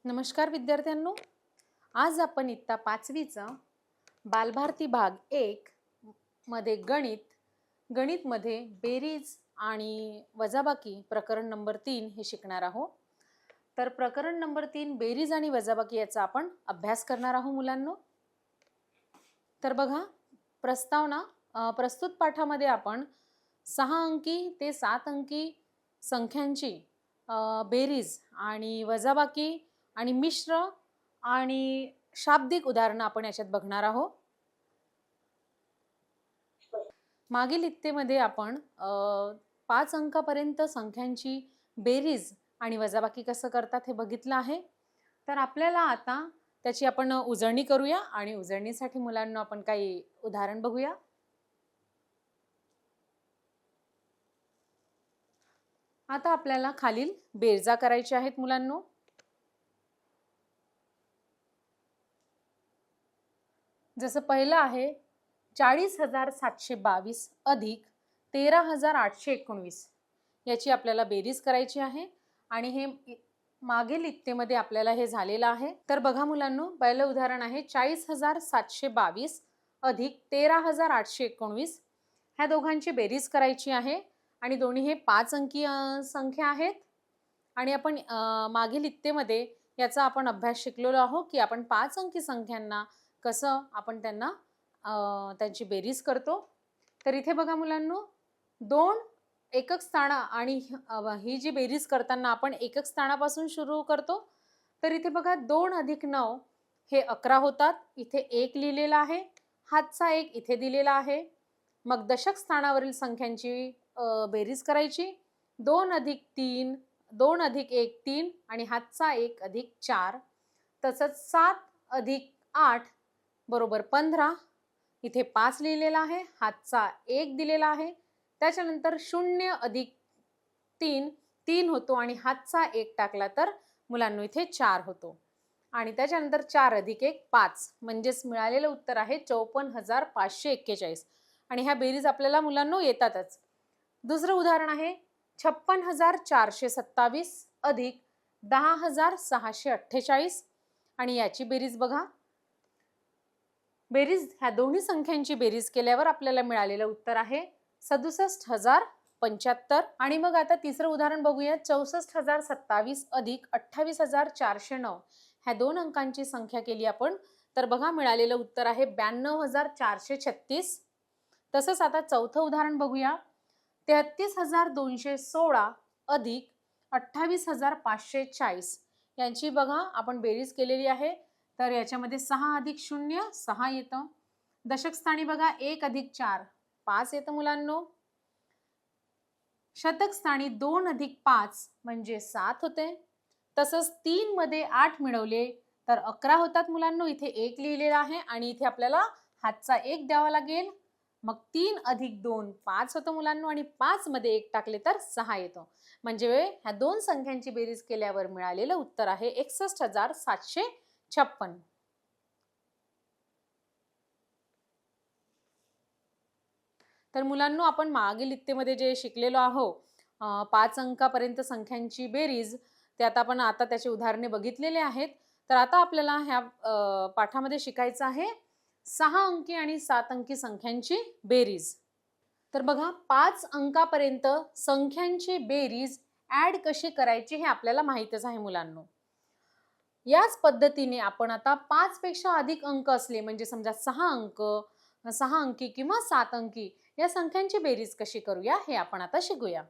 नमस्कार विद्यार्थ्यांनो, आज आपण इयत्ता 5वीचा बालभारती भाग 1 मध्ये गणितमध्ये बेरीज आणि वजाबाकी प्रकरण नंबर 3 हे शिकणार आहोत। तर प्रकरण नंबर 3 बेरीज आणि वजाबाकी याचा आपण अभ्यास करणार आहोत मुलांनो। तर बघा, प्रस्तुत पाठामध्ये आपण 6 अंकी ते 7 अंकी संख्यांची बेरीज आणि वजाबाकी आणि मिश्र आणि शाब्दिक उदाहरण आपण याच्यात बघणार आहोत। मागील इयत्तेमध्ये आपण 5 अंकापर्यंत संख्यांची बेरीज आणि वजाबाकी कसं करतात हे बघितलं आहे। तर आपल्याला आता त्याची आपण उजळणी करूया आणि उजळणीसाठी मुलांना आपण काही उदाहरण बघूया। आता आपल्याला खालील बेरजा करायच्या आहेत मुलांनो। जसं पहिलं आहे 40,722 अधिक 13,819 याची आपल्याला बेरीज करायची आहे आणि हे मागील इयत्तेमध्ये आपल्याला हे झालेलं आहे। तर बघा मुलांनो, पहिलं उदाहरण आहे 40,722 अधिक 13,819 ह्या दोघांची बेरीज करायची आहे आणि दोन्ही हे 5 अंकी संख्या आहेत आणि आपण मागील इयत्तेमध्ये याचा आपण अभ्यास शिकलेलो आहोत की आपण 5 अंकी संख्यांना कसं आपण त्यांची बेरीज करतो। तर इथे बघा मुलांनो, 2 एकक स्थान आणि ही जी बेरीज करताना आपण एकक स्थानापासून सुरू करतो। तर इथे बघा 2 अधिक 9 हे 11 होतात। इथे 1 लिहिलेला आहे, हातचा 1 इथे दिलेला आहे। मग दशक स्थानावरील संख्यांची बेरीज करायची। 2 अधिक 3 2 अधिक 1 3 आणि हातचा 1 अधिक 4। तसंच 7 अधिक 8 बरोबर 15। इथे 5 लिहिलेला आहे, हातचा 1 दिलेला आहे। त्याच्यानंतर 0 अधिक 3 3 होतो आणि हातचा 1 टाकला तर मुलांनो इथे 4 होतो आणि त्याच्यानंतर 4 अधिक 1 5 म्हणजेच मिळालेलं उत्तर आहे 54,541 आणि ह्या बेरीज आपल्याला मुलांनो येतातच। दुसरं उदाहरण आहे 56,427 अधिक 10,648 आणि याची बेरीज बघा। बेरीज ह्या दोन्ही संख्यांची बेरीज केल्यावर आपल्याला मिळालेलं उत्तर आहे 67,075 आणि मग आता तिसरं उदाहरण बघूया 64,027 अधिक 28,409 ह्या दोन अंकांची संख्या केली आपण तर बघा मिळालेलं उत्तर आहे 92,436। तसंच आता चौथं उदाहरण बघूया 33,216 अधिक 28,540 यांची बघा आपण बेरीज केलेली आहे। तर याच्यामध्ये 6 अधिक 0 6 येतं। दशक स्थानी बघा 1 अधिक 4 5 येतं मुलांनो। शतक स्थानी 2 अधिक 5 म्हणजे 7 होते। तसंच 3 मध्ये 8 मिळवले तर 11 होतात मुलांनो। इथे 1 लिहिलेला आहे आणि इथे आपल्याला हातचा 1 द्यावा लागेल। मग 3 अधिक 2 5 होतं मुलांनो आणि 5 मध्ये 1 टाकले तर 6 येतो। म्हणजे ह्या दोन संख्यांची बेरीज केल्यावर मिळालेलं उत्तर आहे 61,756। तर मुलांनो, आपण मागील इयत्तेमध्ये जे शिकलेलो आहोत 5 अंकापर्यंत संख्यांची बेरीज ते आता आपण त्याची उदाहरणे बघितलेले आहेत। तर आता आपल्याला ह्या पाठामध्ये शिकायचं आहे 6 अंकी आणि 7 अंकी संख्यांची बेरीज। तर बघा 5 अंकापर्यंत संख्यांची बेरीज ऍड कशी करायची हे आपल्याला माहितच आहे मुलांनो। याच पद्धतीने आपण आता 5 पेक्षा अधिक अंक असले म्हणजे समजा 6 अंकी किंवा 7 अंकी या संख्यांची बेरीज कशी करूया हे आपण आता शिकूया।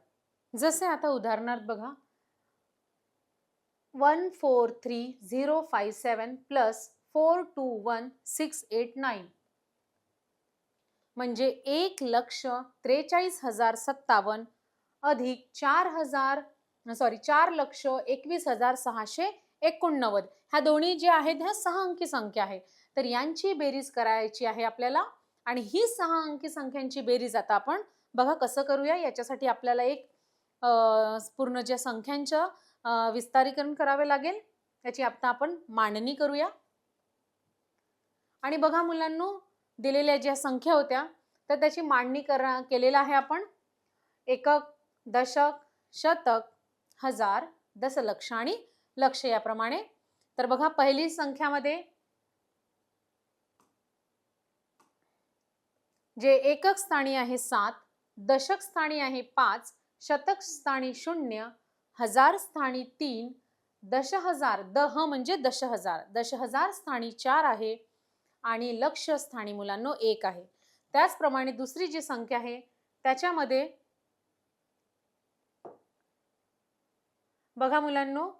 जसे आता उदाहरणार्थ बघा 143057 प्लस 421689 म्हणजे 1,43,057 अधिक 4,21,689 ह्या दोन्ही जे आहेत ह्या 6 अंकी संख्या आहे। तर यांची बेरीज करायची आहे आपल्याला आणि ही 6 अंकी संख्यांची बेरीज आता आपण बघा कसं करूया। याच्यासाठी आपल्याला एक पूर्ण ज्या संख्यांचं विस्तारीकरण करावे लागेल त्याची आता आपण मांडणी करूया। आणि बघा मुलांनो, दिलेल्या ज्या संख्या होत्या तर त्याची मांडणी केलेला आहे आपण एकक, दशक, शतक, हजार, दशलक्ष आणि लक्ष याप्रमाणे। तर बघा पहिली संख्यामध्ये जे एकक स्थानी आहे 7, दशक स्थानी आहे 5, शतक स्थानी 0, हजार स्थानी 3, दशहजार, दह म्हणजे दशहजार, दशहजार स्थानी 4 आहे आणि लक्ष स्थानी मुलांनो 1 आहे. त्याचप्रमाणे दुसरी जी संख्या आहे त्याच्यामध्ये बघा मुलांनो,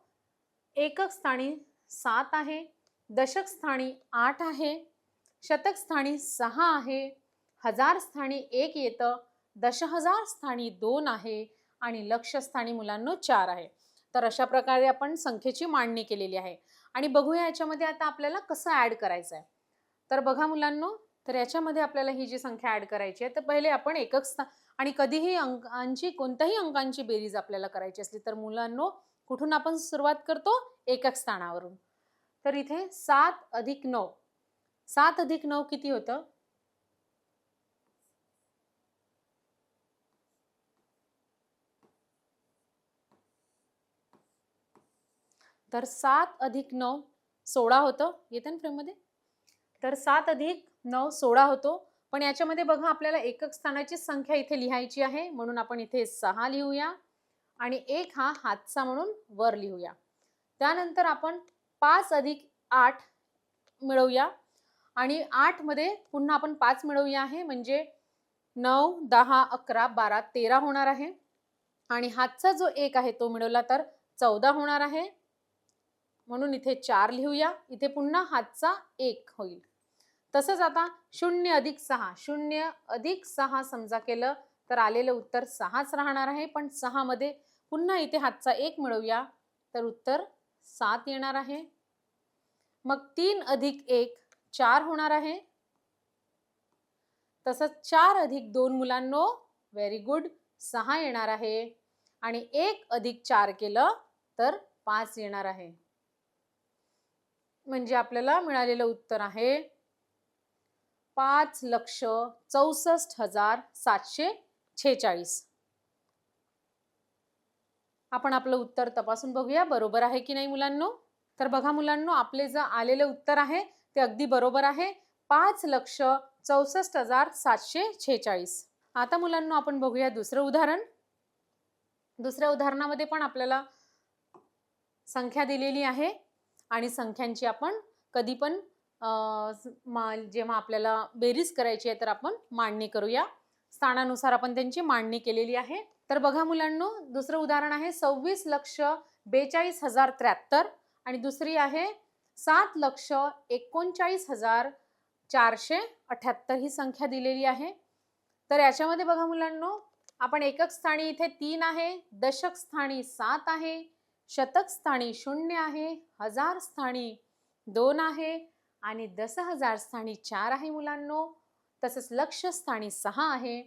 एकक स्थानी 7 आहे, दशक स्थानी 8 आहे, शतक स्थानी 6 आहे, हजार स्थानी 1 येतं, दशहजार स्थानी 2 आहे आणि लक्ष स्थानी मुलांनो 4 आहे. तर अशा प्रकारे आपण संख्येची मांडणी केलेली आहे. आणि बघूया याच्यामध्ये आता आपल्याला कसं ऍड करायचं आहे. तर बघा मुलांनो, तर याच्यामध्ये आपल्याला ही जी संख्या ऍड करायची आहे, तर पहिले आपण एकक स्थान आणि कधीही अंकांची कोणत्याही अंकांची बेरीज आपल्याला करायची असली तर मुलांनो कुठून आपण सुरुवात करतो? एकक स्थानावरून. तर इथे 7 अधिक 9, 7 अधिक 9 किती होतं? तर 7 अधिक 9 16 होतं. येतं ना फ्रेममध्ये? तर 7 अधिक 9 16 होतो. पण याच्यामध्ये बघा आपल्याला एकक स्थानाची संख्या इथे लिहायची आहे, म्हणून आपण इथे 6 लिहूया आणि 1 हा हातचा म्हणून वर लिहूया. त्यानंतर आपण 5 अधिक 8 मिळवूया आणि 8 मध्ये पुन्हा आपण 5 मिळवूया आहे, म्हणजे 9 10 11 12 13 होणार आहे आणि हातचा जो 1 आहे तो मिळवला तर 14 होणार आहे, म्हणून इथे 4 लिहूया. इथे पुन्हा हातचा 1 होईल. तसंच आता 0 अधिक 6, 0 अधिक 6 समजा केलं तर आलेलं उत्तर 6च राहणार आहे, पण 6 मध्ये पुन्हा इथे हातचा 1 मिळवूया तर उत्तर 7 येणार आहे. मग 3 अधिक 1 4 होणार आहे. तसंच 4 अधिक 2 मुलांनो, व्हेरी गुड, 6 येणार आहे आणि 1 अधिक 4 केलं तर 5 येणार आहे. म्हणजे आपल्याला मिळालेलं उत्तर आहे 5,64,746. आपण आपलं उत्तर तपासून बघूया बरोबर आहे की नाही मुलांनो. तर बघा मुलांनो, आपले जे आलेले उत्तर आहे ते अगदी बरोबर आहे, 5,64,746. आता मुलांनो आपण बघूया दुसरं उदाहरण. दुसऱ्या उदाहरणामध्ये पण आपल्याला संख्या दिलेली आहे आणि संख्यांची आपण कधी पण जेव्हा आपल्याला बेरीज करायची आहे तर आपण मांडणी करूया. स्थानानुसार आपण त्यांची मांडणी केलेली आहे. तर बघा मुलांनो, दुसरं उदाहरण आहे 26,42,073 आणि दुसरी आहे 7,39,478 ही संख्या दिलेली आहे. तर याच्यामध्ये बघा मुलांनो, आपण एकक स्थानी इथे 3 आहे, दशक स्थानी 7 आहे, शतक स्थानी 0 आहे, हजार स्थानी 2 आहे आणि दशहजार स्थानी 4 आहे मुलांनो. तसंच लक्ष स्थानी 6 आहे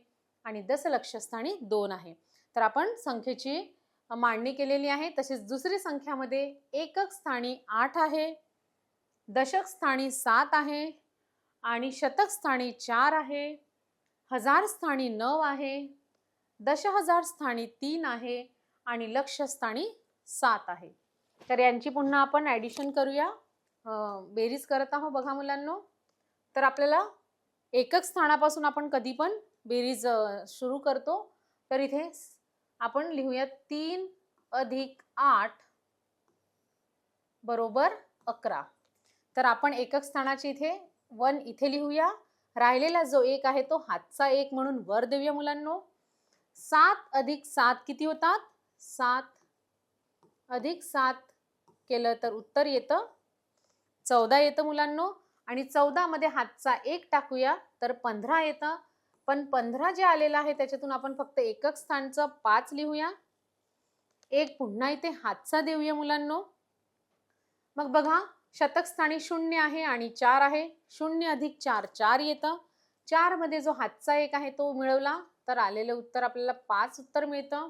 आणि दशलक्ष स्थानी 2 आहे. तर आपण संख्येची मांडणी केलेली आहे. तसेच दुसरी संख्यामध्ये एकक स्थानी 8 आहे, दशक स्थानी 7 आहे आणि शतक स्थानी 4 आहे, हजार स्थानी 9 आहे, दशहजार स्थानी 3 आहे आणि लक्ष स्थानी 7 आहे. तर यांची पुन्हा आपण ॲडिशन करूया, बेरीज करत आहोत. बघा मुलांनो, तर आपल्याला एकक स्थानापासून आपण कधी पण बेरीज सुरू करतो. तर इथे आपण लिहूया 3 अधिक 8 बरोबर 11. तर आपण एकक स्थानाची इथे 1 इथे लिहूया. राहिलेला जो 1 आहे तो हातचा 1 म्हणून वर देऊया मुलांनो. 7 अधिक 7 किती होतात? 7 अधिक 7 केलं तर उत्तर येतं 14 येतं मुलांनो. आणि 14 मध्ये हातचा 1 टाकूया तर 15 येतं. पण 15 जे आलेलं आहे त्याच्यातून आपण फक्त एकक स्थानचं 5 लिहूया. 1 पुन्हा इथे हातचा देऊया मुलांनो. मग बघा, शतक स्थानी 0 आहे आणि 4 आहे. 0 अधिक 4 4 येतं. 4 मध्ये जो हातचा 1 आहे तो मिळवला तर आलेलं उत्तर आपल्याला 5 उत्तर मिळतं.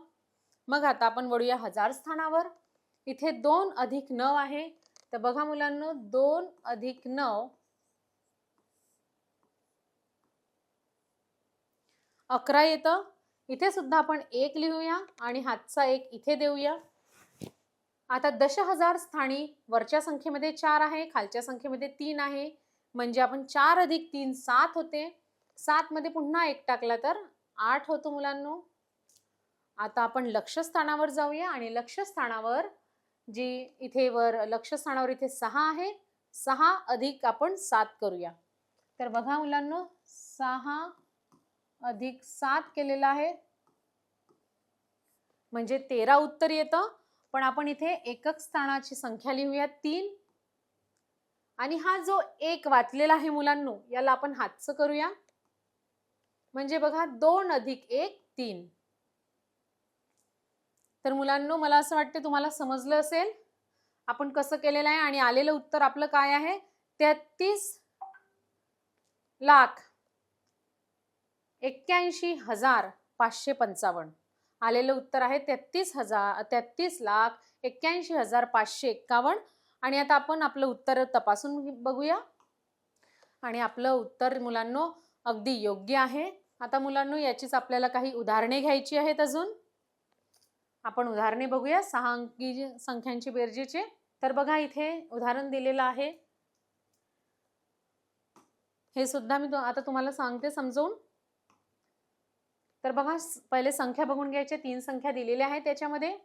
मग आता आपण वळूया हजार स्थानावर. इथे 2 अधिक 9 आहे. तर बघा मुलांनो, 2 अधिक 9 11 येतं. इथे सुद्धा आपण 1 लिहूया आणि हातचा 1 इथे देऊया. आता दशहजार स्थानी वरच्या संख्येमध्ये 4 आहे, खालच्या संख्येमध्ये 3 आहे, म्हणजे आपण 4 अधिक 3 7 होते. 7 मध्ये पुन्हा 1 टाकला तर 8 होतो मुलांनो. आता आपण लक्षस्थानावर जाऊया आणि लक्षस्थानावर जी इथे वर लक्षस्थानावर इथे 6 आहे, 6 अधिक आपण 7 करूया. तर बघा मुलांनो, 6 अधिक 7 केलेला आहे म्हणजे 13 उत्तर येतं. पण आपण इथे एकक स्थानाची संख्या लिहूया 3. आणि हा जो 1 वाचलेला आहे मुलांनो, याला आपण हातचं करूया. म्हणजे बघा 2 अधिक 1 3. तर मुलांनो, मला असं वाटतं तुम्हाला समजलं असेल आपण कसं केलेलं आहे. आणि आलेलं उत्तर आपलं काय आहे? 33,81,555. आलेलं उत्तर आहे 33,81,551. आणि आता आपण आपलं उत्तर तपासून बघूया. आणि आपलं उत्तर मुलांनो अगदी योग्य आहे. आता मुलांनो, याचीच आपल्याला काही उदाहरणे घ्यायची आहेत. अजून आपण उदाहरणे बघूया 6 अंकी संख्यांची बेरजेचे. तर बघा इथे उदाहरण दिलेलं आहे. हे सुद्धा मी आता तुम्हाला सांगते समजून. तर बघा पहिले संख्या बघून घ्यायचे. 3 संख्या दिलेल्या आहेत त्याच्यामध्ये.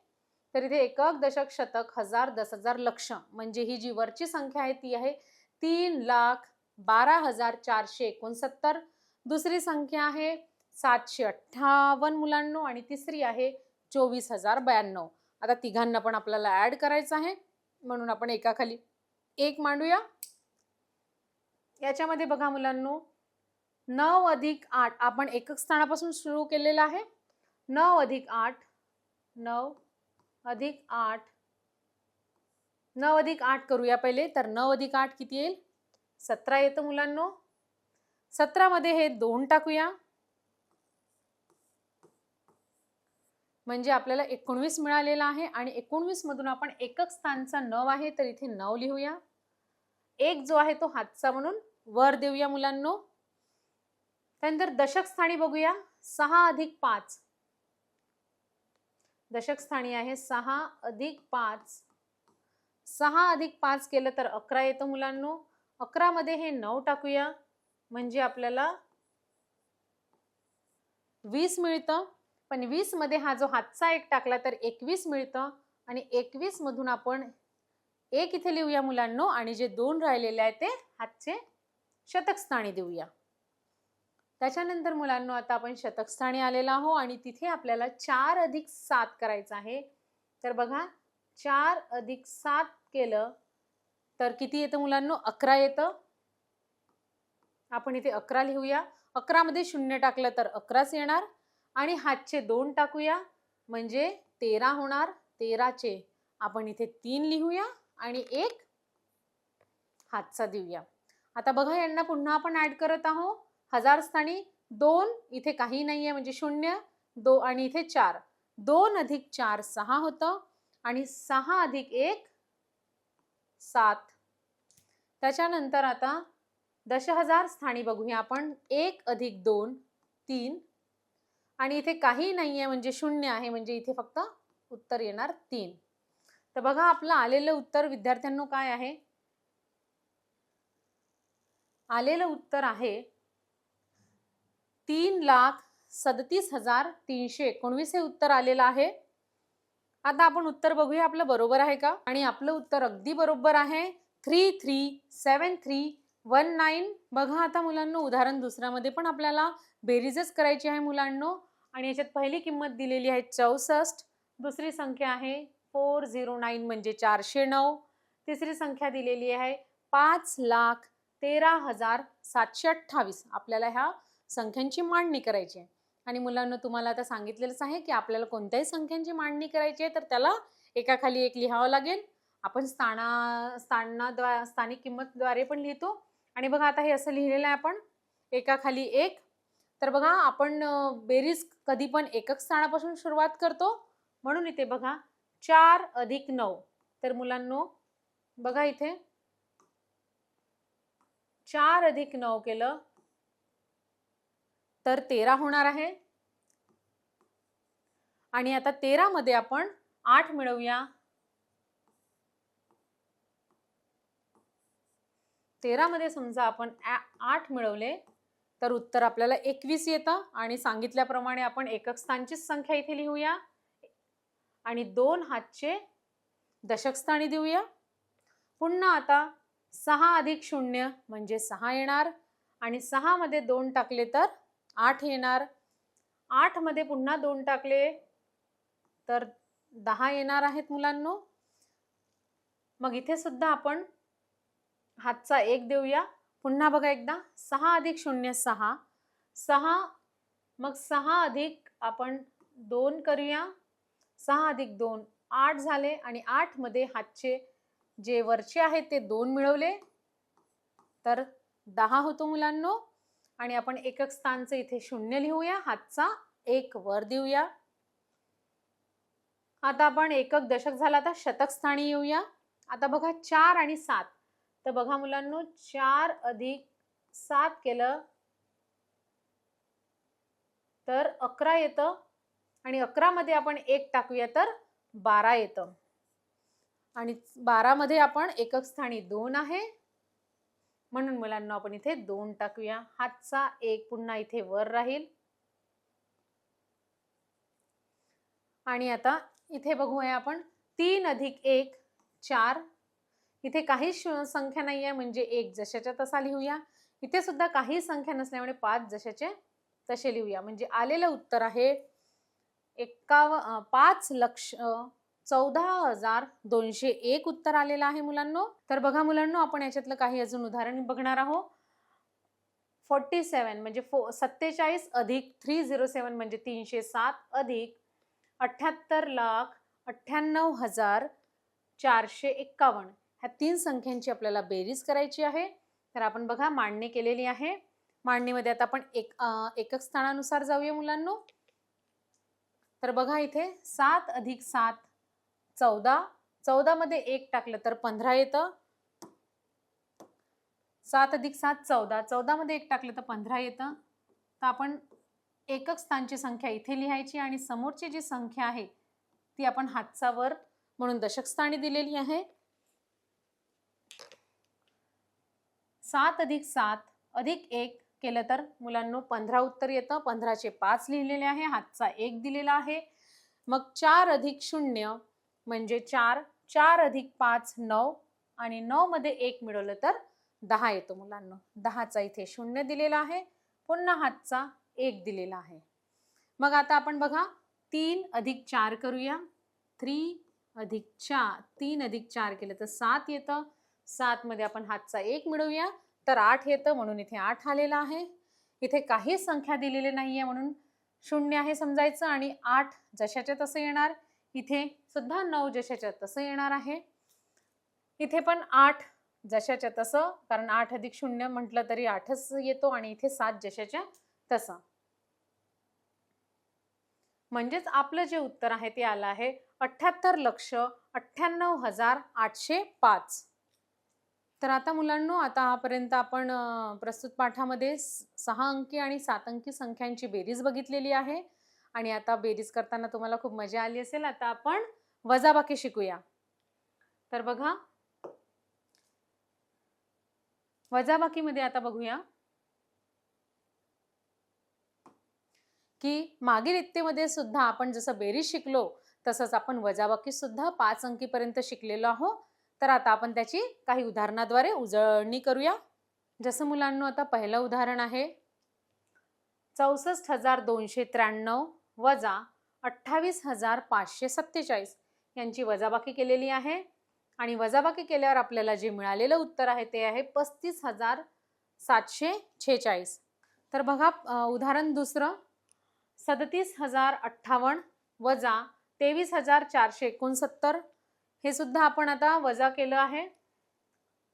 तर इथे एकक, दशक, शतक, हजार, 10,000, लक्ष, म्हणजे ही जी वरची संख्या आहे ती आहे 3,12,469. दुसरी संख्या आहे 758 मुलांनो आणि तिसरी आहे 24,092. आता तिघांना पण आपल्याला ऍड करायचं आहे, म्हणून आपण एकाखाली एक मांडूया. याच्यामध्ये बघा मुलांनो, 9 अधिक 8 आपण एकक स्थानापासून सुरू केलेला आहे. 9 अधिक 8 9 अधिक 8 9 अधिक 8 करूया पहिले. तर 9 अधिक 8 किती येईल? 17 येतं मुलांनो. 17 मध्ये हे 2 टाकूया म्हणजे आपल्याला 19 मिळालेला आहे. आणि 19 मधून आपण एकक स्थानचा 9 आहे तर इथे 9 लिहूया. एक जो आहे तो हातचा म्हणून वर देऊया मुलांनो. त्यानंतर दशक स्थानी बघूया. 6 अधिक 5 दशक स्थानी आहे 6 अधिक 5. 6 अधिक 5 केलं तर 11 येतं मुलांनो. 11 मध्ये हे 9 टाकूया म्हणजे आपल्याला 20 मिळतं. पण 20 मध्ये हा जो हातचा एक टाकला तर 21 मिळतं. आणि 21 मधून आपण एक इथे लिहूया मुलांनो आणि जे 2 राहिलेले आहेत ते हातचे शतक स्थानी देऊया. त्याच्यानंतर मुलांनो आता आपण शतक स्थानी आलेला आहो आणि तिथे आपल्याला 4 अधिक 7 करायचं आहे. तर बघा 4 अधिक 7 केलं तर किती येतं मुलांनो? 11 येतं. आपण इथे 11 लिहूया. 11 मध्ये 0 टाकलं तर 11च येणार. आणि हातचे 2 टाकूया म्हणजे 13 होणार. 13 चे आपण इथे 3 लिहूया आणि एक हातचा देऊया. आता बघा यांना पुन्हा आपण ऍड करत आहोत. हजार स्थानी 2 इथे काही नाहीये म्हणजे 0 2 आणि इथे 4. 2 अधिक 4 6 होतं आणि 6 अधिक 1 7. त्याच्यानंतर आता दशहजार स्थानी बघूया आपण. 1 अधिक 2 3 आणि इथे काही नाहीये म्हणजे 0 आहे म्हणजे इथे फक्त उत्तर येणार 3. तर बघा आपलं आलेलं उत्तर विद्यार्थ्यांनो काय आहे? आलेलं उत्तर आहे 3,37,319 हे उत्तर आलेलं आहे. आता आपण उत्तर बघूया आपलं बरोबर आहे का. आणि आपलं उत्तर अगदी बरोबर आहे. 337319. बघा आता मुलांनो उदाहरण दुसऱ्यामध्ये पण आपल्याला बेरीजच करायची आहे मुलांनो. आणि याच्यात पहिली किंमत दिलेली आहे 64. दुसरी संख्या आहे 409 म्हणजे 409. तिसरी संख्या दिलेली आहे 5,13,728. आपल्याला ह्या संख्यांची मांडणी करायची आहे. आणि मुलांना तुम्हाला आता सांगितलेलंच आहे की आपल्याला कोणत्याही संख्यांची मांडणी करायची आहे तर त्याला एकाखाली एक लिहावं लागेल. आपण स्थानिक किंमतद्वारे पण लिहितो. आणि बघा आता हे असं लिहिलेलं आहे आपण एकाखाली एक. तर बघा आपण बेरीज कधी पण एकक स्थानापासून सुरुवात करतो म्हणून इथे बघा 4 अधिक 9. तर मुलांनो बघा इथे 4 अधिक 9 केलं तर 13 होणार आहे. आणि आता 13 मध्ये आपण 8 मिळवूया 13 मध्ये समजा आपण 8 मिळवले तर उत्तर आपल्याला 21 येतं आणि सांगितल्याप्रमाणे आपण एकक स्थानचीच संख्या इथे लिहूया आणि 2 हातचे दशक स्थानी देऊया. पुन्हा आता 6 अधिक 0 म्हणजे 6 येणार आणि 6 मध्ये 2 टाकले तर 8 येणार. 8 मध्ये पुन्हा 2 टाकले तर 10 येणार आहेत मुलांनो. मग इथे सुद्धा आपण हातचा 1 देऊया. पुन्हा बघा एकदा 6 अधिक 0 6 6 मग 6 अधिक आपण 2 करूया. 6 अधिक 2 8 झाले आणि 8 मध्ये हातचे जे वरचे आहेत ते 2 मिळवले तर 10 होतो मुलांनो. आणि आपण एकक स्थानचे इथे 0 लिहूया, हातचा 1 वर देऊया. आता आपण एकक दशक झाला, आता शतक स्थानी येऊया. आता बघा 4 आणि 7 तर बघा मुलांनो 4 अधिक 7 केलं तर 11 येतं आणि 11 मध्ये आपण 1 टाकूया तर 12 येतं आणि 12 मध्ये आपण एकक स्थानी 2 आहे म्हणून मुलांना आपण इथे 2 टाकूया. हातचा 1 पुन्हा इथे वर राहील. आणि आता इथे बघूया आपण 3 अधिक 1 4 इथे काही संख्या नाही आहे म्हणजे 1 जशाच्या तसा लिहूया. इथे सुद्धा काही संख्या नसल्यामुळे 5 जशाचे तसे लिहूया. म्हणजे आलेलं उत्तर आहे 5,14,201 उत्तर आलेलं आहे मुलांनो. तर बघा मुलांनो आपण याच्यातलं काही अजून उदाहरण बघणार आहोत. 47 म्हणजे 47 अधिक 307 म्हणजे 307 अधिक 78,98,451 ह्या 3 संख्यांची आपल्याला बेरीज करायची आहे. तर आपण बघा मांडणी केलेली आहे. मांडणीमध्ये आता आपण एकक स्थानानुसार जाऊया मुलांनो. तर बघा इथे 7 अधिक 7 14 14 मध्ये 1 टाकलं तर 15 येतं. 7 अधिक 7 14 14 मध्ये 1 टाकलं तर 15 येतं. तर आपण एकक स्थानची संख्या इथे लिहायची आणि समोरची जी संख्या आहे ती आपण हातचा वर म्हणून दशक स्थानी दिलेली आहे. 7 अधिक 7 अधिक 1 केलं तर मुलांनो 15 उत्तर येतं. 15चे 5 लिहिलेले आहे, हातचा 1 दिलेला आहे. मग 4 अधिक 0 म्हणजे 4 4 अधिक 5 9 आणि 9 मध्ये 1 मिळवलं तर 10 येतो मुलांनो. 10चा इथे 0 दिलेला आहे, पुन्हा हातचा 1 दिलेला आहे. मग आता आपण बघा 3 अधिक 4 करूया. 3 अधिक 4 केलं तर 7 येतं. 7 मध्ये आपण हातचा 1 मिळवूया तर 8 येतं म्हणून इथे 8 आलेला आहे. इथे काही संख्या दिलेली नाहीये म्हणून 0 आहे समजायचं आणि 8 जशाच्या तसं येणार. इथे सुद्धा 9 जशाच्या तसं येणार आहे. इथे पण 8 जशाच्या तसं, कारण 8 अधिक 0 म्हटलं तरी 8च येतो आणि इथे 7 जशाच्या तसं. म्हणजेच आपलं जे उत्तर आहे ते आलं आहे 78,98,805. तर आता मुलांनो आतापर्यंत आपण प्रस्तुत पाठामध्ये 6 अंकी आणि 7 अंकी संख्यांची बेरीज बघितलेली आहे आणि आता बेरीज करताना तुम्हाला खूप मजा आली असेल. आता आपण वजाबाकी शिकूया. तर बघा वजाबाकीमध्ये आता बघूया की मागील इयत्तेमध्ये सुद्धा आपण जसं बेरीज शिकलो तसंच आपण वजाबाकी सुद्धा 5 अंकीपर्यंत शिकलेलो आहोत. तर आता आपण त्याची काही उदाहरणाद्वारे उजळणी करूया. जसं मुलांनो आता पहिलं उदाहरण आहे 64,293 वजा 28,547 यांची वजाबाकी केलेली आहे आणि वजाबाकी केल्यावर आपल्याला जे मिळालेलं उत्तर आहे ते आहे 35,746. तर बघा उदाहरण दुसरं 37,058 वजा 23,469 हे सुद्धा आपण आता वजा केलं आहे.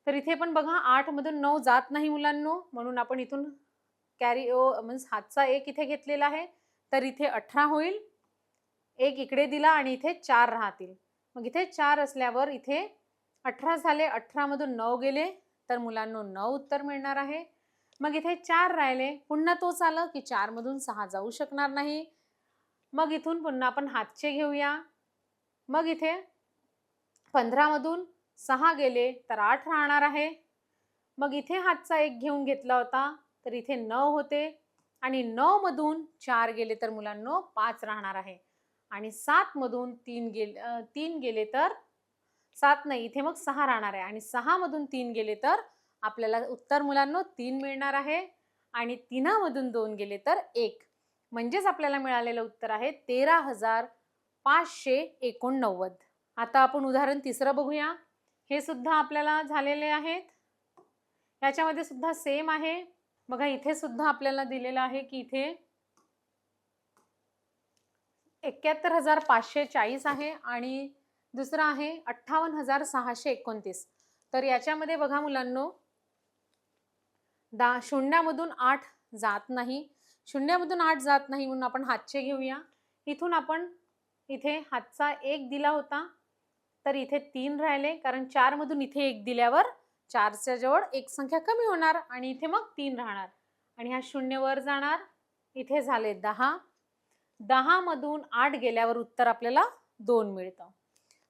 तर इथे पण बघा 8 मधून 9 जात नाही मुलांनो म्हणून आपण इथून कॅरी मीन्स हातचा 1 इथे घेतलेला आहे तर इथे 18 होईल. 1 इकडे दिला आणि इथे 4 राहतील. मग इथे 4 असल्यावर इथे 18 झाले. 18 मधून 9 गेले तर मुलांनो 9 उत्तर मिळणार आहे. मग इथे 4 राहिले. पुन्हा तोच आलं की 4 मधून 6 जाऊ शकणार नाही. मग इथून पुन्हा आपण हातचे घेऊया. मग इथे 15 मधून 6 गेले तर 8 राहणार आहे. मग इथे हातचा 1 घेऊन घेतला होता तर इथे 9 होते आणि 9 मधून 4 गेले तर मुलांनो 5 राहणार आहे आणि 7 मधून 3 गेले तर 7 नाही, इथे मग 6 राहणार आहे आणि 6 मधून 3 गेले तर आपल्याला उत्तर मुलांनो 3 मिळणार आहे आणि 3 मधून 2 गेले तर 1. म्हणजेच आपल्याला मिळालेलं उत्तर आहे 13,589. आता आपण उदाहरण तिसरं बघूया. हे सुद्धा आपल्याला झालेले आहेत. याच्यामध्ये सुद्धा सेम आहे. बघा इथे सुद्धा आपल्याला दिलेलं आहे की इथे 71,540 आहे आणि दुसरा आहे 58,629. तर याच्यामध्ये बघा मुलांनो शून्यामधून 8 जात नाही. शून्यामधून 8 जात नाही म्हणून आपण हातचे घेऊया. इथून आपण इथे हातचा 1 दिला होता तर इथे 3 राहिले, कारण 4 मधून इथे 1 दिल्यावर 4च्या जवळ एक संख्या कमी होणार आणि इथे मग 3 राहणार आणि हा 0 वर जाणार. इथे झाले 10. 10 मधून 8 गेल्यावर उत्तर आपल्याला 2 मिळतं.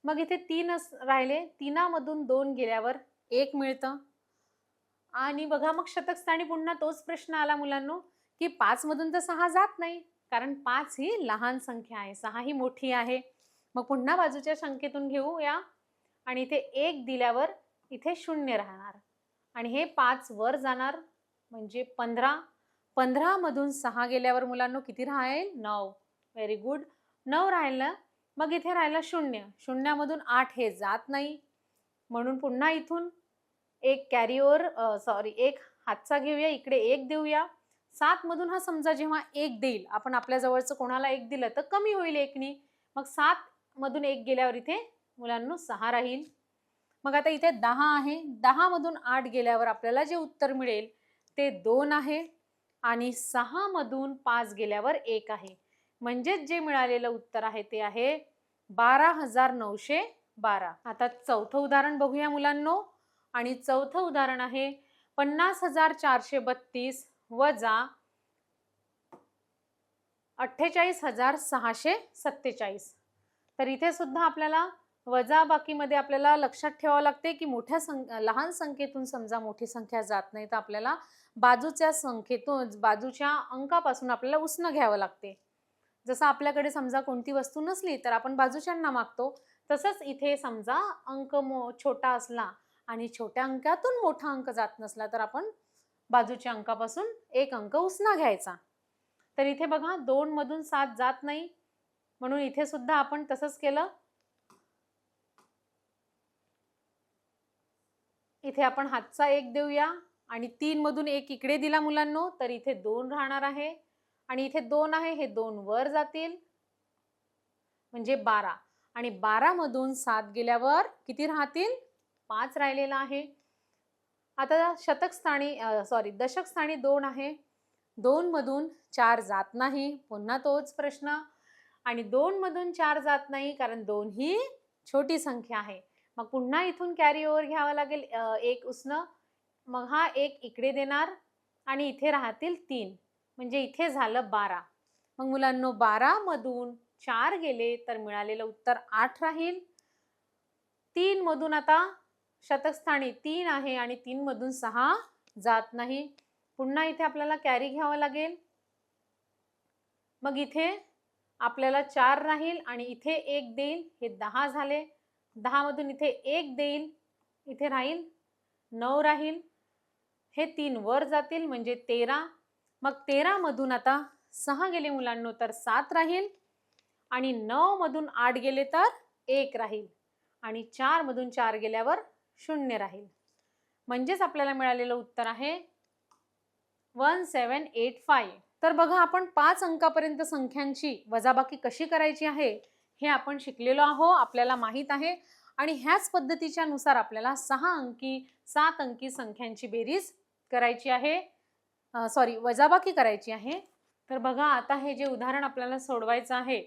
मग इथे 3 राहिले. 3 मधून 2 गेल्यावर 1 मिळतं. आणि बघा मग शतक स्थानी पुन्हा तोच प्रश्न आला मुलांनो की 5 मधून तर 6 जात नाही, कारण 5 ही लहान संख्या आहे, 6 ही मोठी आहे. मग पुन्हा बाजूच्या संख्येतून घेऊया आणि इथे 1 दिल्यावर इथे 0 राहणार आणि हे 5 वर जाणार म्हणजे 15. 15 मधून 6 गेल्यावर मुलांनो किती राहील? 9. व्हेरी गुड, 9 राहिलं. मग इथे राहिलं 0. 0 मधून 8 हे जात नाही म्हणून पुन्हा इथून एक एक हातचा घेऊया, इकडे 1 देऊया. 7 मधून हा समजा जेव्हा 1 देईल, आपण आपल्या जवळचं कोणाला 1 दिलं तर कमी होईल 1नी. मग 7 मधून 1 गेल्यावर इथे मुलांनो 6 राहील. मग आता इथे 10 आहे. 10 मधून 8 गेल्यावर आपल्याला जे उत्तर मिळेल ते 2 आहे आणि 6 मधून 5 गेल्यावर 1 आहे. म्हणजेच जे मिळालेलं उत्तर आहे ते आहे 12,912. आता चौथं उदाहरण बघूया मुलांनो. आणि चौथं उदाहरण आहे 50,432 वजा 48,647. तर इथे सुद्धा आपल्याला वजाबाकीमध्ये आपल्याला लक्षात ठेवावं लागते की लहान संख्येतून समजा मोठी संख्या जात नाही तर आपल्याला बाजूच्या अंकापासून आपल्याला उसनं घ्यावं लागते. जसं आपल्याकडे समजा कोणती वस्तू नसली तर आपण बाजूच्यांना मागतो, तसंच इथे समजा अंक छोटा असला आणि छोट्या अंकातून मोठा अंक जात नसला तर आपण बाजूच्या अंकापासून एक अंक उसना घ्यायचा. तर इथे बघा 2 मधून 7 जात नाही म्हणून इथे सुद्धा आपण तसंच केलं. इथे आपण हातचा 1 देऊया आणि 3 मधून 1 इकडे दिला मुलांनो तर इथे 2 राहणार आहे आणि इथे 2 आहे, हे 2 वर जातील म्हणजे 12 आणि 12 मधून 7 गेल्यावर किती राहतील? 5 राहिलेला आहे. आता दशक स्थानी 2 आहे. 2 मधून 4 जात नाही, पुन्हा तोच प्रश्न. आणि 2 मधून 4 जात नाही कारण 2 ही छोटी संख्या आहे. मग पुन्हा इथून कॅरी ओव्हर घ्यावं लागेल 1 उसनं. मग हा 1 इकडे देणार आणि इथे राहतील 3 म्हणजे इथे झालं 12. मग मुलांनो 12 मधून 4 गेले तर मिळालेलं उत्तर 8 राहील. 3 मधून आता शतक स्थानी 3 आहे आणि 3 मधून 6 जात नाही. पुन्हा इथे आपल्याला कॅरी घ्यावं लागेल. मग इथे आपल्याला 4 राहील आणि इथे 1 देईल, हे 10 झाले. 10 मधून इथे 1 देईल, इथे राहील 9 राहील. हे 3 वर जातील म्हणजे 13. मग 13 मधून आता 6 गेले मुलांनो तर 7 राहील आणि 9 मधून 8 गेले तर 1 राहील आणि 4 मधून 4 गेल्यावर 0 राहील. म्हणजेच आपल्याला मिळालेलं उत्तर आहे 1785. तर बघा आपण 5 अंकापर्यंत संख्यांची वजाबाकी कशी करायची आहे हे आपण शिकलेलो आहोत, आपल्याला माहित आहे. आणि ह्याच पद्धतीच्या नुसार आपल्याला 6 अंकी 7 अंकी संख्यांची बेरीज करायची आहे, वजाबाकी करायची आहे. तर बघा आता हे जे उदाहरण आपल्याला सोडवायचं आहे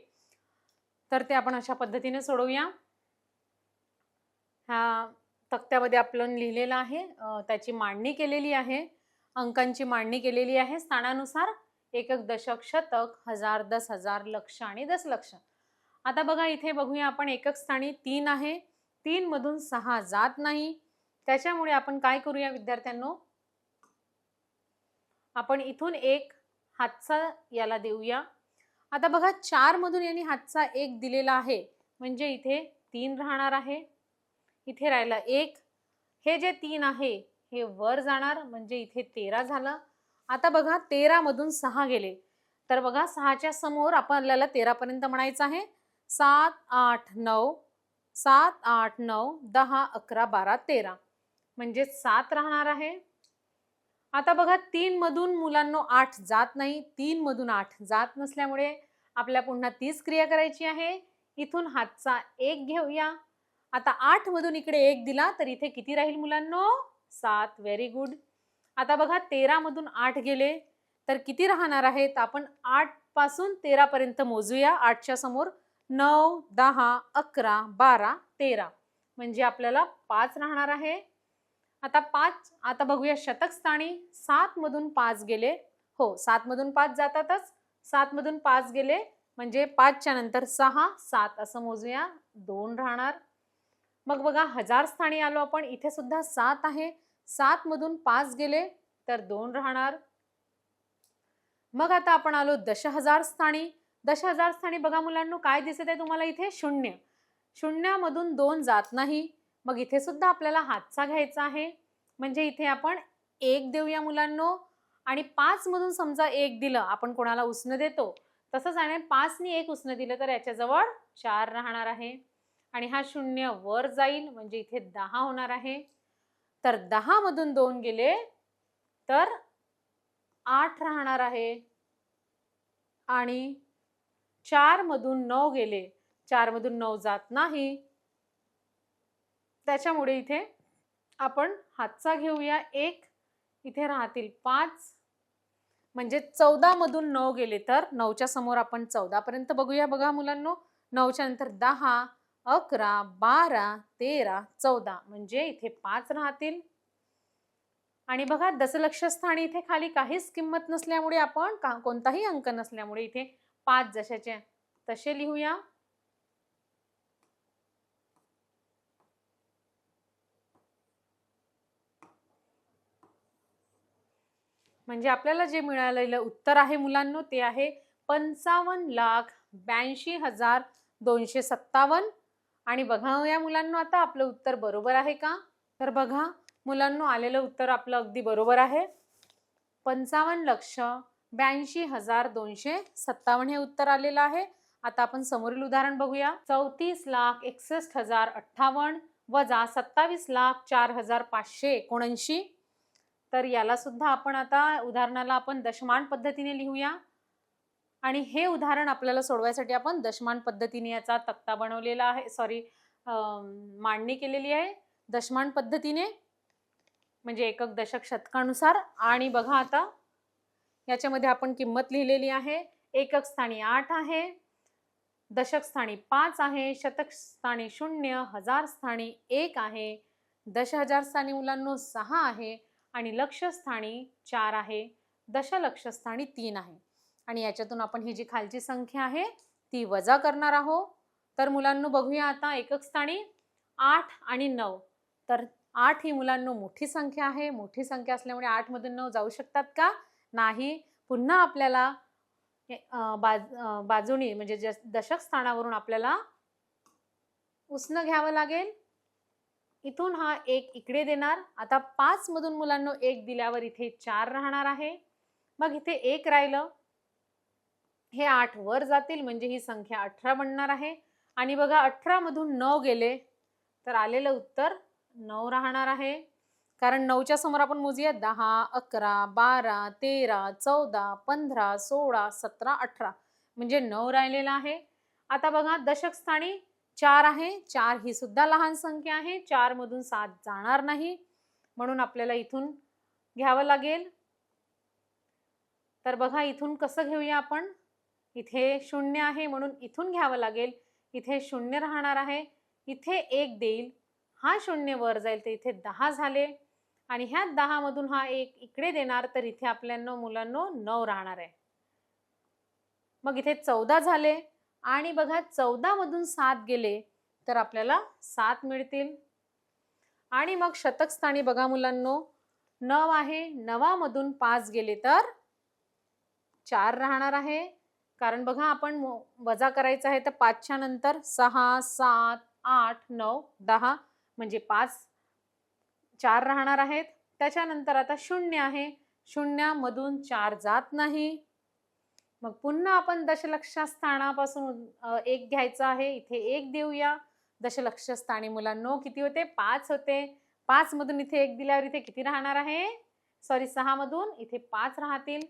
तर ते आपण अशा पद्धतीने सोडवूया. ह्या तक्त्यामध्ये आपण लिहिलेलं आहे, त्याची मांडणी केलेली आहे, अंकांची मांडणी केलेली आहे स्थानानुसार, एकक, दशक, शतक, हजार, 10,000, लक्ष आणि दशलक्ष. आता बघा इथे बघूया आपण एकक स्थानी 3 आहे. 3 मधून 6 जात नाही त्याच्यामुळे आपण काय करूया विद्यार्थ्यांनो, आपण इथून एक हातचा याला देऊया. आता बघा 4 मधून यांनी हातचा 1 दिलेला आहे, म्हणजे इथे 3 राहणार आहे. इथे राहिला 1. हे जे 3 आहे हे वर जाणार, म्हणजे इथे 13 झालं. आता बघा 13 मधून 6 गेले, तर बघा 6च्या समोर आपल्याला 13 पर्यंत म्हणायचं आहे. 7 8 9 7 8 9 10 11 12 13 म्हणजे 7 राहणार आहे. आता बघा 3 मधून मुलांनो 8 जात नाही. 3 मधून 8 जात नसल्यामुळे आपल्याला पुन्हा 30 क्रिया करायची आहे. इथून हातचा 1 घेऊया. आता 8 मधून इकडे 1 दिला तर इथे किती राहील मुलांनो? 7. Very good. आता बघा 13 मधून 8 गेले तर किती राहणार आहेत? आपण 8 पासून 13 पर्यंत मोजूया. 8च्या समोर 9 10 11 12 13 म्हणजे आपल्याला 5 राहणार आहे. आता 5 आता बघूया शतक स्थानी. 7 मधून 5 गेले. हो 7 मधून 5 जातातच. 7 मधून 5 गेले म्हणजे 5च्या नंतर 6 7 असं मोजूया. 2 राहणार. मग बघा हजार स्थानी आलो आपण. इथे सुद्धा 7 आहे. 7 मधून 5 गेले तर 2 राहणार. मग आता आपण आलो दशहजार स्थानी. दशहजार स्थानी बघा मुलांनो काय दिसत आहे तुम्हाला इथे? 0. 0 मधून 2 जात नाही. मग इथे सुद्धा आपल्याला हातचा घ्यायचा आहे, म्हणजे इथे आपण 1 देऊया मुलांनो. आणि 5 मधून समजा 1 दिलं, आपण कोणाला उसनं देतो तसंच आहे. 5 ने 1 उसनं दिलं तर याच्याजवळ 4 राहणार आहे. आणि हा 0 वर जाईल म्हणजे इथे 10 होणार आहे. तर 10 मधून 2 गेले तर 8 राहणार आहे. आणि 4 मधून 9 गेले, 4 मधून 9 जात नाही, त्याच्यामुळे इथे आपण हातचा घेऊया 1. इथे राहतील 5 म्हणजे 14 मधून 9 गेले तर 9च्या समोर आपण 14 पर्यंत बघूया. बघा मुलांनो 9च्या नंतर 10 11 12 13 14 म्हणजे इथे 5 राहतील. आणि बघा दशलक्ष स्थानी इथे खाली काहीच किंमत नसल्यामुळे आपण कोणताही अंक नसल्यामुळे इथे 5 जशाचे तसे लिहूया. म्हणजे आपल्याला जे मिळालेलं उत्तर आहे मुलांनो ते आहे 55,82,257. आणि बघा मुलांनो आता आपलं उत्तर बरोबर आहे का? तर बघा मुलांनो आलेलं उत्तर आपलं अगदी बरोबर आहे. 55,82,257 हे उत्तर आलेलं आहे. आता आपण समोरील उदाहरण बघूया. 34,61,058 वजा 27,04,579. तर याला सुद्धा आपण आता उदाहरणाला आपण दशमान पद्धतीने लिहूया. आणि हे उदाहरण आपल्याला सोडवायसाठी आपण दशमान पद्धतीने याचा तक्ता बनवलेला आहे, मांडणी केलेली आहे दशमान पद्धतीने, म्हणजे एकक दशक शतकानुसार. आणि बघा आता याच्यामध्ये आपण किंमत लिहिलेली आहे. एकक स्थानी 8 आहे, दशक स्थानी 5 आहे, शतक स्थानी 0, हजार स्थानी 1 आहे, दशहजार स्थानी मुलांनो 6 आहे आणि लक्ष स्थानी 4 आहे, दशलक्ष स्थानी 3 आहे. आणि याच्यातून आपण ही जी खालची संख्या आहे ती वजा करणार आहोत. तर मुलांनो बघूया आता एकक स्थानी 8 आणि 9. तर 8 ही मुलांनो मोठी संख्या आहे. मोठी संख्या असल्यामुळे 8 मधून 9 जाऊ शकतात का? नाही. पुन्हा आपल्याला बाजूनी म्हणजे दशक स्थानावरून आपल्याला उसनं घ्यावं लागेल. इथून हा 1 इकडे देणार. आता 5 मधून मुलांनो 1 दिल्यावर इथे 4 राहणार आहे. मग इथे 1 राहिलं. हे 8 वर जातील म्हणजे ही संख्या 18 बनणार आहे. आणि बघा 18 मधून 9 गेले तर आलेलं उत्तर 9 राहणार आहे. कारण 9च्या समोर आपण मोजूया 10 11 12 13 14 15 16 17 18 म्हणजे 9 राहिलेला आहे. आता बघा दशक स्थानी 4 आहे. 4 ही सुद्धा लहान संख्या आहे. 4 मधून 7 जाणार नाही म्हणून आपल्याला इथून घ्यावं लागेल. तर बघा इथून कसं घेऊया आपण? इथे 0 आहे म्हणून इथून घ्यावं लागेल. इथे 0 राहणार आहे. इथे 1 देईल. हा 0 वर जाईल तर इथे 10 झाले. आणि ह्या 10 मधून हा 1 इकडे देणार तर इथे आपल्याला मुलांनो 9 राहणार आहे. मग इथे 14 झाले. आणि बघा 14 मधून 7 गेले तर आपल्याला 7 मिळतील. आणि मग शतक स्थानी बघा मुलांनो 9 आहे, 9 मधून 5 गेले तर 4 राहणार आहे. कारण बघा आपण वजा करायचं आहे तर 5च्या नंतर 6, 7, 8, 9, 10 म्हणजे 5 4 राहणार आहेत. त्याच्यानंतर आता 0 आहे, 0 मधून 4 जात नाही. मग पुन्हा आपण दशलक्ष स्थानापासून 1 घ्यायचा आहे. इथे 1 देऊया. दशलक्ष स्थानी मुलांनो किती होते? 5 होते. 5 मधून इथे 1 दिल्यावर इथे किती राहणार आहे? सॉरी 6 मधून इथे 5 राहतील.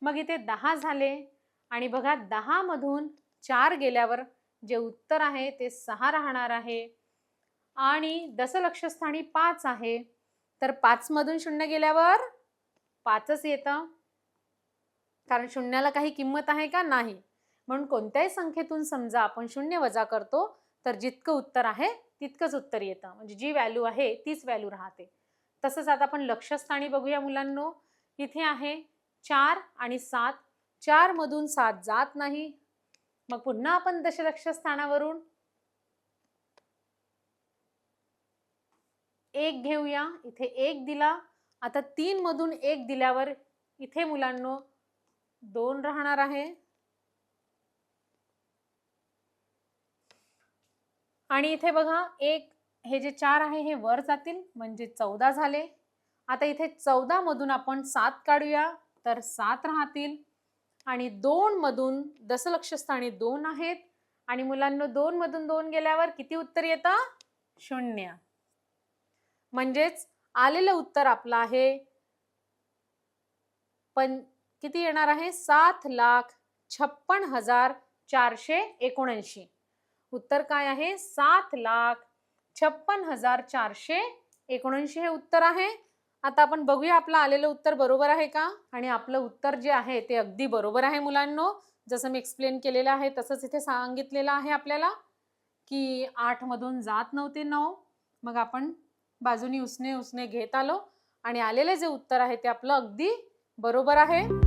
मग इथे 10 झाले आणि बघा 10 मधून 4 गेल्यावर जे उत्तर आहे ते 6 राहणार आहे. आणि दशलक्ष स्थानी 5 आहे तर 5 मधून 0 गेल्यावर 5च येतं. कारण शून्याला काही किंमत आहे का? नाही. म्हणून कोणत्याही संख्येतून समजा आपण 0 वजा करतो तर जितकं उत्तर आहे तितकंच उत्तर येतं. म्हणजे जी व्हॅल्यू आहे तीच व्हॅल्यू राहते. तसंच आता आपण लक्षस्थानी बघूया मुलांनो. इथे आहे 4 आणि 7. 4 मधून 7 जात नाही. मग पुन्हा आपण दशलक्ष स्थानावरून 1 घेऊया. इथे 1 दिला. आता 3 मधून 1 दिल्यावर इथे मुलांनो 2 राहणार आहे. आणि इथे बघा 1 हे जे 4 आहे हे वर जातील म्हणजे 14 झाले. आता इथे 14 मधून आपण 7 काढूया तर 7 राहतील. आणि 2 मधून दशलक्ष स्थानी 2 आहेत आणि मुलांना 2 मधून 2 गेल्यावर किती उत्तर येतं? 0. म्हणजेच आलेलं उत्तर आपलं आहे पण किती येणार आहे? 7,56,479. उत्तर काय आहे? 7,56,479 हे उत्तर आहे. आता आपण बघूया आपलं आलेलं उत्तर बरोबर आहे का? आणि आपलं उत्तर जे आहे ते अगदी बरोबर आहे मुलांनो. जसं मी एक्सप्लेन केलेलं आहे तसंच इथे सांगितलेलं आहे आपल्याला की 8 मधून जात नव्हते 9. मग आपण बाजूनी उसने घेत आलो आणि आलेले जे उत्तर आहे ते आपलं अगदी बरोबर आहे.